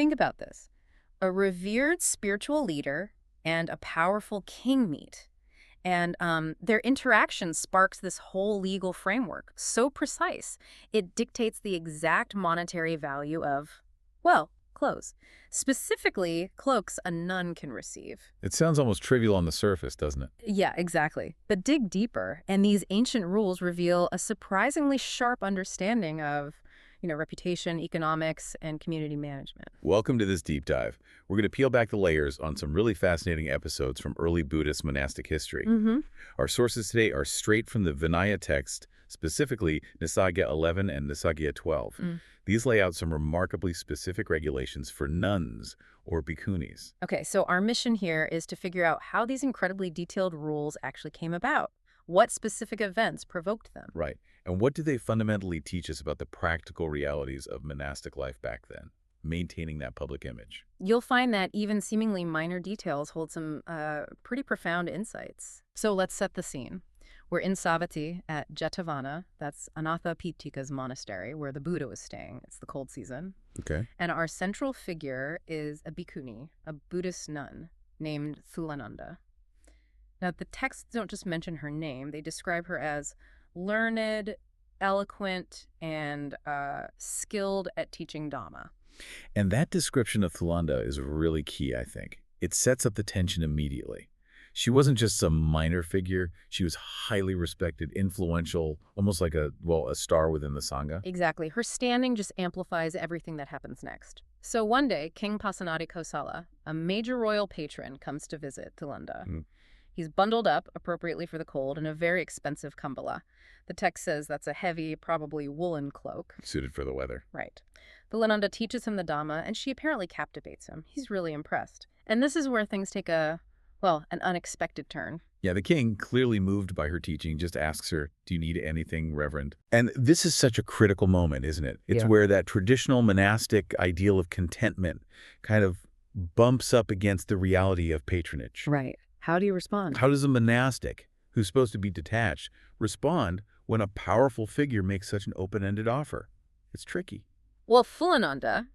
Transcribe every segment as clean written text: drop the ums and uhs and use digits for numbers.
think about this. A revered spiritual leader and a powerful king meet. And their interaction sparks this whole legal framework, so precise. It dictates the exact monetary value of, well, clothes. Specifically, cloaks a nun can receive. It sounds almost trivial on the surface, doesn't it? Yeah, exactly. But dig deeper, and these ancient rules reveal a surprisingly sharp understanding of, reputation, economics, and community management. Welcome to this deep dive. We're going to peel back the layers on some really fascinating episodes from early Buddhist monastic history. Our sources today are straight from the Vinaya text, specifically Nissaggiya 11 and Nissaggiya 12. These lay out some remarkably specific regulations for nuns, or bhikkhunis. Okay, so our mission here is to figure out how these incredibly detailed rules actually came about. What specific events provoked them? Right. And what do they fundamentally teach us about the practical realities of monastic life back then, maintaining that public image? You'll find that even seemingly minor details hold some pretty profound insights. So let's set the scene. We're in Savatthi at Jetavana, that's Anatha Pitika's monastery, where the Buddha was staying. It's the cold season. Okay. And our central figure is a bhikkhuni, a Buddhist nun, named Thullanandā. Now, the texts don't just mention her name. They describe her as learned, eloquent, and skilled at teaching Dhamma. And that description of Thullanandā is really key, I think. It sets up the tension immediately. She wasn't just some minor figure. She was highly respected, influential, almost like a star within the Sangha. Exactly. Her standing just amplifies everything that happens next. So one day, King Pasenadi Kosala, a major royal patron, comes to visit Thullanandā. He's bundled up, appropriately for the cold, in a very expensive kambala. The text says that's a heavy, probably woolen cloak. Suited for the weather. Right. Thullanandā teaches him the Dhamma, and she apparently captivates him. He's really impressed. And this is where things take an unexpected turn. Yeah, the king, clearly moved by her teaching, just asks her, "Do you need anything, Reverend?" And this is such a critical moment, isn't it? It's where that traditional monastic ideal of contentment kind of bumps up against the reality of patronage. Right. How do you respond? How does a monastic, who's supposed to be detached, respond when a powerful figure makes such an open-ended offer? It's tricky. Well, Thullanandā,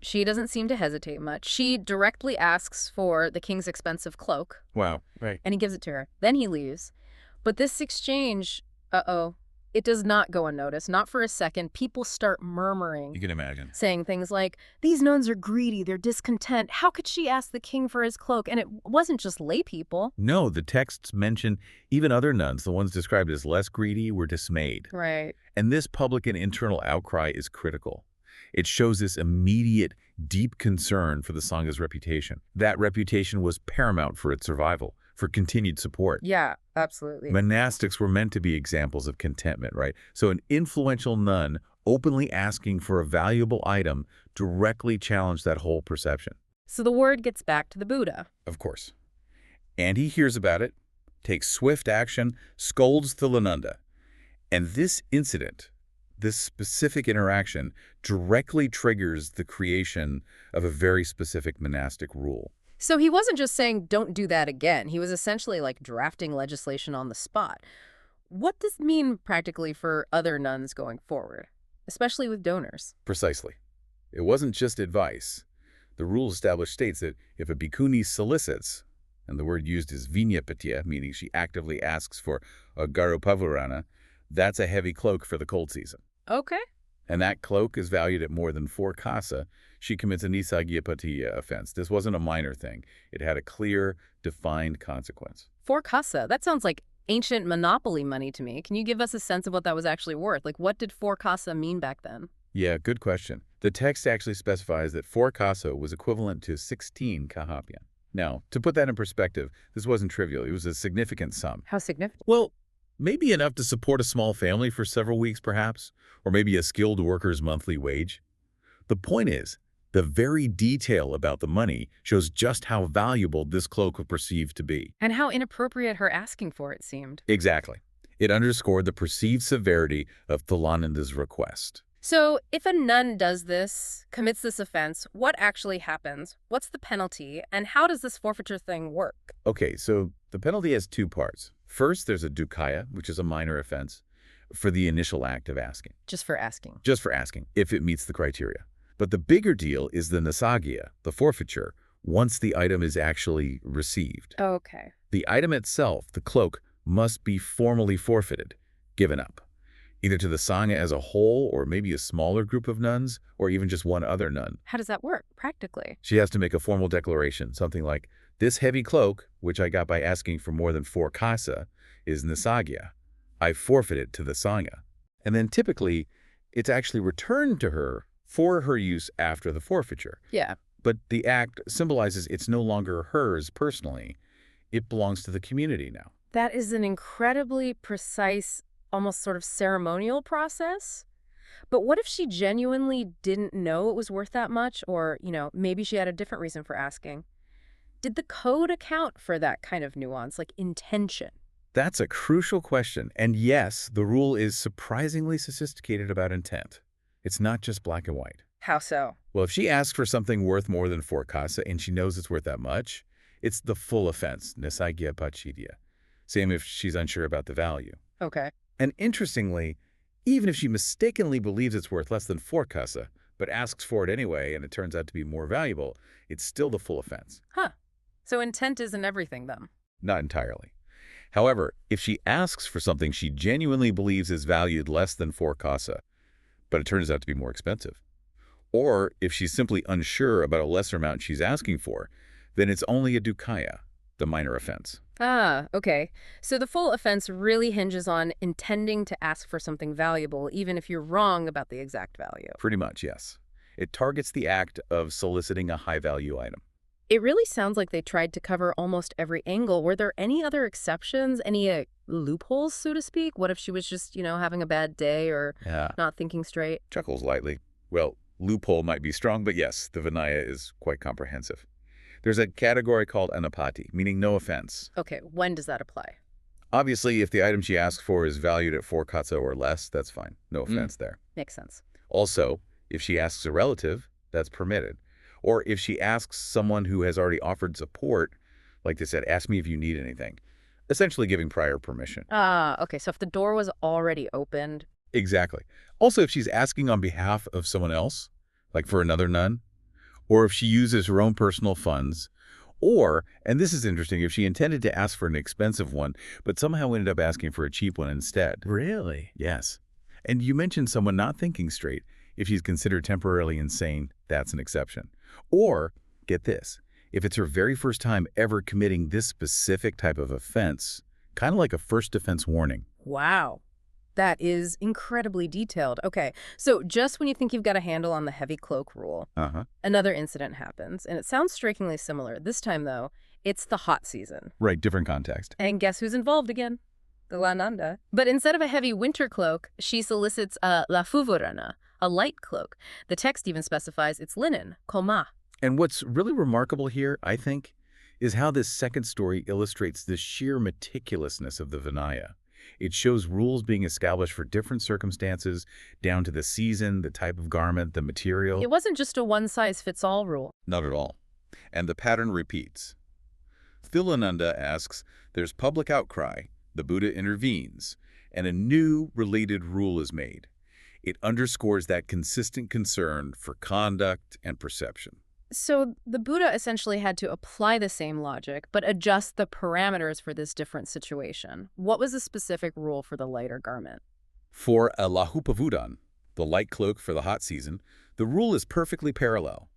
she doesn't seem to hesitate much. She directly asks for the king's expensive cloak. Wow. Right. And he gives it to her. Then he leaves. But this exchange, it does not go unnoticed. Not for a second. People start murmuring. You can imagine. Saying things like, these nuns are greedy, they're discontent. How could she ask the king for his cloak? And it wasn't just lay people. No, the texts mention even other nuns, the ones described as less greedy, were dismayed. Right. And this public and internal outcry is critical. It shows this immediate, deep concern for the Sangha's reputation. That reputation was paramount for its survival, for continued support. Yeah, absolutely. Monastics were meant to be examples of contentment, right? So an influential nun openly asking for a valuable item directly challenged that whole perception. So the word gets back to the Buddha. Of course. And he hears about it, takes swift action, scolds Thullanandā. And this incident, this specific interaction, directly triggers the creation of a very specific monastic rule. So he wasn't just saying, don't do that again. He was essentially like drafting legislation on the spot. What does it mean practically for other nuns going forward, especially with donors? Precisely. It wasn't just advice. The rule established states that if a bhikkhuni solicits, and the word used is viññapatiya, meaning she actively asks for a garupavurana, that's a heavy cloak for the cold season. Okay. And that cloak is valued at more than 4 kasa. She commits a Nissaggiya offense. This wasn't a minor thing. It had a clear, defined consequence. 4 kasa. That sounds like ancient monopoly money to me. Can you give us a sense of what that was actually worth? Like, what did 4 kasa mean back then? Yeah, good question. The text actually specifies that 4 kasa was equivalent to 16 kahāpaṇas. Now, to put that in perspective, this wasn't trivial. It was a significant sum. How significant? Well, maybe enough to support a small family for several weeks, perhaps, or maybe a skilled worker's monthly wage. The point is, the very detail about the money shows just how valuable this cloak was perceived to be. And how inappropriate her asking for it seemed. Exactly. It underscored the perceived severity of Thullananda's request. So if a nun does this, commits this offense, what actually happens? What's the penalty? And how does this forfeiture thing work? Okay, so the penalty has 2 parts. First, there's a dukkaya, which is a minor offense, for the initial act of asking. Just for asking. Just for asking, if it meets the criteria. But the bigger deal is the Nissaggiya, the forfeiture, once the item is actually received. Okay. The item itself, the cloak, must be formally forfeited, given up, either to the Sangha as a whole or maybe a smaller group of nuns or even just one other nun. How does that work practically? She has to make a formal declaration, something like, "This heavy cloak, which I got by asking for more than 4 kasa, is Nissaggiya. I forfeit it to the Sangha." And then typically, it's actually returned to her for her use after the forfeiture. Yeah. But the act symbolizes it's no longer hers personally. It belongs to the community now. That is an incredibly precise, almost sort of ceremonial process. But what if she genuinely didn't know it was worth that much? Or, maybe she had a different reason for asking. Did the code account for that kind of nuance, like intention? That's a crucial question. And yes, the rule is surprisingly sophisticated about intent. It's not just black and white. How so? Well, if she asks for something worth more than 4 kasa and she knows it's worth that much, it's the full offense, Nissaggiya pachidiya. Same if she's unsure about the value. Okay. And interestingly, even if she mistakenly believes it's worth less than 4 kasa, but asks for it anyway and it turns out to be more valuable, it's still the full offense. Huh. So intent isn't everything then? Not entirely. However, if she asks for something she genuinely believes is valued less than 4 kasa, but it turns out to be more expensive, or if she's simply unsure about a lesser amount she's asking for, then it's only a dukkaya, the minor offense. Ah, okay. So the full offense really hinges on intending to ask for something valuable, even if you're wrong about the exact value. Pretty much, yes. It targets the act of soliciting a high-value item. It really sounds like they tried to cover almost every angle. Were there any other exceptions, any loopholes, so to speak? What if she was just, having a bad day or not thinking straight? Chuckles lightly. Well, loophole might be strong, but yes, the Vinaya is quite comprehensive. There's a category called anapati, meaning no offense. Okay, when does that apply? Obviously, if the item she asks for is valued at 4 kasa or less, that's fine. No offense there. Makes sense. Also, if she asks a relative, that's permitted. Or if she asks someone who has already offered support, like they said, "Ask me if you need anything," essentially giving prior permission. Okay, so if the door was already opened. Exactly. Also, if she's asking on behalf of someone else, like for another nun, or if she uses her own personal funds, or, and this is interesting, if she intended to ask for an expensive one, but somehow ended up asking for a cheap one instead. Really? Yes. And you mentioned someone not thinking straight. If she's considered temporarily insane, that's an exception. Or, get this, if it's her very first time ever committing this specific type of offense, kind of like a first offense warning. Wow. That is incredibly detailed. Okay, so just when you think you've got a handle on the heavy cloak rule, another incident happens, and it sounds strikingly similar. This time, though, it's the hot season. Right, different context. And guess who's involved again? Thullanandā. But instead of a heavy winter cloak, she solicits a lafuvurana, a light cloak. The text even specifies it's linen, koma. And what's really remarkable here, I think, is how this second story illustrates the sheer meticulousness of the Vinaya. It shows rules being established for different circumstances, down to the season, the type of garment, the material. It wasn't just a one-size-fits-all rule. Not at all. And the pattern repeats. Thullanandā asks, there's public outcry, the Buddha intervenes, and a new related rule is made. It underscores that consistent concern for conduct and perception. So the Buddha essentially had to apply the same logic, but adjust the parameters for this different situation. What was the specific rule for the lighter garment? For a lahupavudan, the light cloak for the hot season, the rule is perfectly parallel.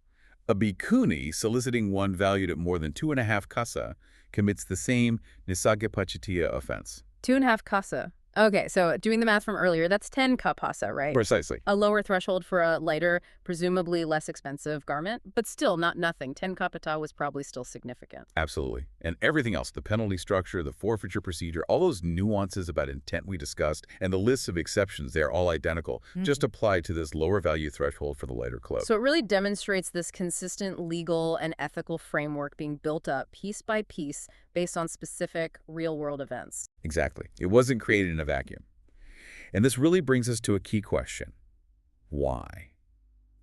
A bhikkhuni soliciting one valued at more than 2.5 kasa commits the same Nissaggiya pachidiya offense. 2.5 kasa. Okay, so doing the math from earlier, that's 10 kapasa, right? Precisely. A lower threshold for a lighter, presumably less expensive garment, but still not nothing. 10 kapata was probably still significant. Absolutely. And everything else, the penalty structure, the forfeiture procedure, all those nuances about intent we discussed, and the lists of exceptions, they're all identical, just applied to this lower value threshold for the lighter cloak. So it really demonstrates this consistent legal and ethical framework being built up piece by piece based on specific real-world events. Exactly. It wasn't created in a vacuum. And this really brings us to a key question. Why?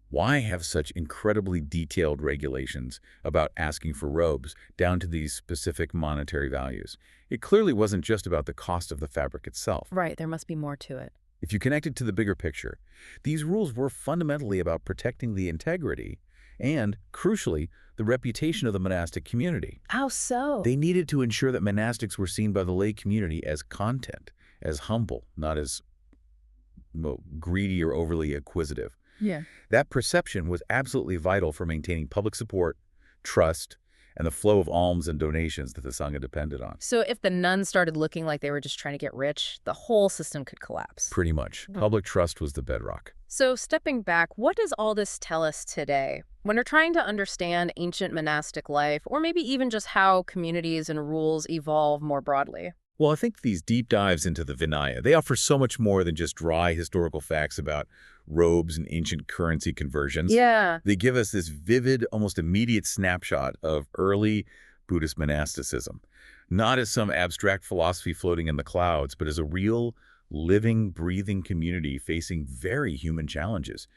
Why have such incredibly detailed regulations about asking for robes down to these specific monetary values? It clearly wasn't just about the cost of the fabric itself. Right, there must be more to it. If you connect it to the bigger picture, these rules were fundamentally about protecting the integrity and, crucially, the reputation of the monastic community. How so? They needed to ensure that monastics were seen by the lay community as content, as humble, not as greedy or overly acquisitive. Yeah. That perception was absolutely vital for maintaining public support, trust, and the flow of alms and donations that the Sangha depended on. So if the nuns started looking like they were just trying to get rich, the whole system could collapse. Pretty much. Public trust was the bedrock. So stepping back, what does all this tell us today? When we're trying to understand ancient monastic life, or maybe even just how communities and rules evolve more broadly? Well, I think these deep dives into the Vinaya, they offer so much more than just dry historical facts about robes and ancient currency conversions. Yeah. They give us this vivid, almost immediate snapshot of early Buddhist monasticism, not as some abstract philosophy floating in the clouds, but as a real, living, breathing community facing very human challenges: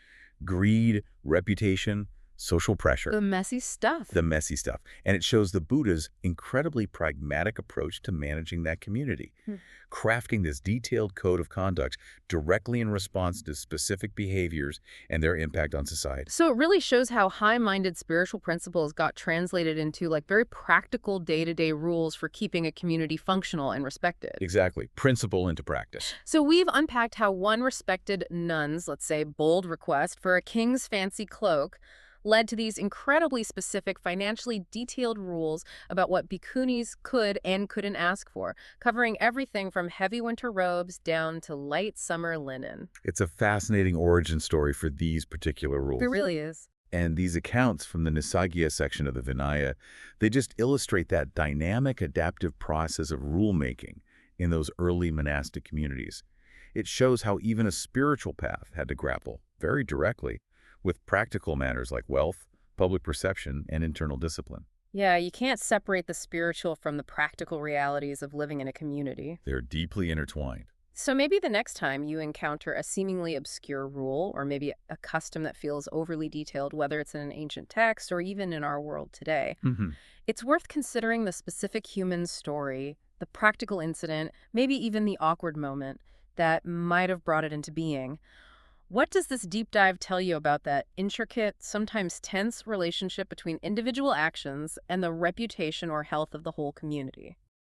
greed, reputation, social pressure. The messy stuff. The messy stuff. And it shows the Buddha's incredibly pragmatic approach to managing that community, crafting this detailed code of conduct directly in response to specific behaviors and their impact on society. So it really shows how high-minded spiritual principles got translated into very practical day-to-day rules for keeping a community functional and respected. Exactly. Principle into practice. So we've unpacked how one respected nun's, let's say, bold request for a king's fancy cloak led to these incredibly specific, financially detailed rules about what bhikkhunis could and couldn't ask for, covering everything from heavy winter robes down to light summer linen. It's a fascinating origin story for these particular rules. It really is. And these accounts from the Nissaggiya section of the Vinaya, they just illustrate that dynamic, adaptive process of rule-making in those early monastic communities. It shows how even a spiritual path had to grapple, very directly, with practical matters like wealth, public perception, and internal discipline. Yeah, you can't separate the spiritual from the practical realities of living in a community. They're deeply intertwined. So maybe the next time you encounter a seemingly obscure rule or maybe a custom that feels overly detailed, whether it's in an ancient text or even in our world today, it's worth considering the specific human story, the practical incident, maybe even the awkward moment that might have brought it into being. What does this deep dive tell you about that intricate, sometimes tense relationship between individual actions and the reputation or health of the whole community?